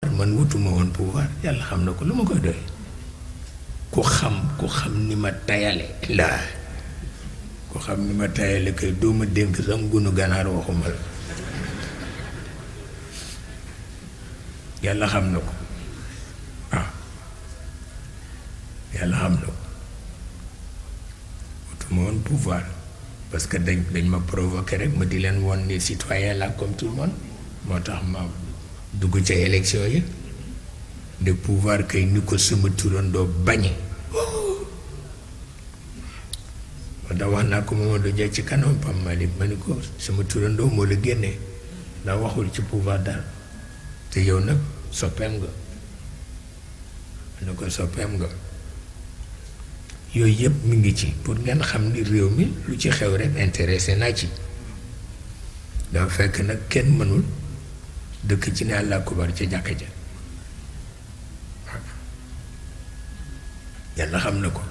man wutuma woon pouvoir yàlla xam na ko lu ma koy doy ku xam ni ma tayale laa ku xam ni ma tayale kay doo ma dénk sax ngunu ganaar waxuma la yàlla xam na ko waaw yàlla xam na ko wutuma woon pouvoir parce que dañ ma provoqué rek ma di leen woon ni citoyen la comme tout le monde moo tax ma dugg ca élection yi de pouvoir kay ni ko sama turandoo bañe moo tax wax naa ko Mamadou Dia ci kanam Pam Malick ma ni ko sama turandoo moo la génnee ndax waxul ci pouvoir daal te yow nag soppeem nga ma ne ko soppeem nga yooyu yëpp mi ngi ci pour ngeen xam ni réew mi lu ci xew rek intéressé naa ci dafa fekk nag kenn mënul dëkk ci ne àlla kubar ca jàkka ja yàlla xam na ko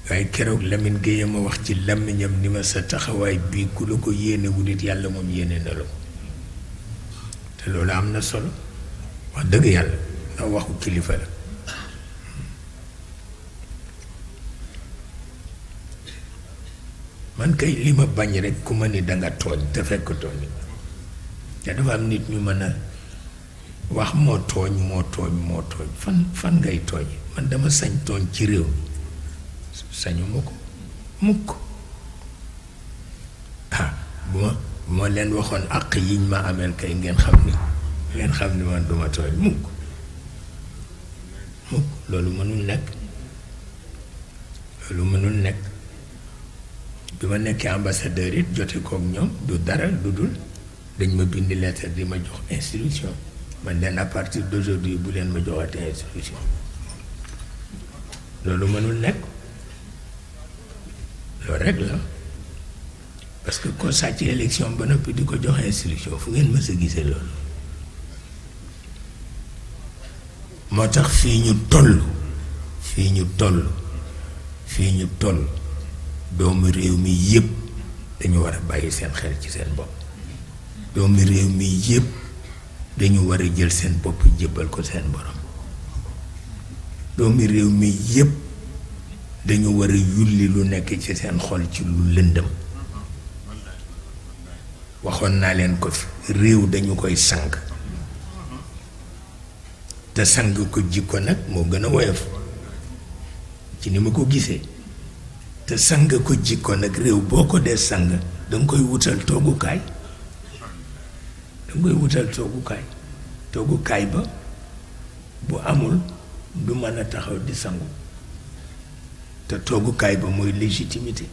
waaye keroog Lamine Gueye ma wax ci làmmiñam ni ma sa taxawaay bii ku la ko yéene wu nit yàlla moom yéene na la ko te loolu am na solo wax dëgg yàlla ndax waxu kilifa la man kay li ma bañ rek ku ma ni danga tooñ te fekk tooñ te dafa am nit ñu mën a wax moo tooñ fan ngay tooñ man dama sañ tooñ ci réew sañu ma ko mukk bu ma leen waxoon àq yiñ ma ameel kay ngeen xam ni man duma tooñ mukk loolu mënul nekk bi ma nekkee ambassadeur it jote kook ñoom du dara lu dul dañ ma bind lettre di ma jox instruction man leen à partir d'aujourd'hui bu leen ma joxate instruction loolu mënul nekk loolu rek la parce que ko sàcc élection ba noppi di ko jox instruction fu ngeen mës a gisee loolu moo tax fii ñu toll doomu réew mi yépp dañu war a bàyyi seen xel ci seen bopp doomu réew mi yépp dañu war a jël seen bopp jébbal ko seen borom doomu réew mi yépp dañu war a yulli lu nekk ci seen xol ci lu lëndëm waxoon naa leen ko fi réew dañu koy sang te sang ko jikko nag moo gën a woyof ci ni ma ko gisee te sang ko jikko nag réew boo ko dee sang danga koy wutal toogukaay toogukaay ba bu amul du mën a taxaw di sangu te toogukaay ba mooy légitimité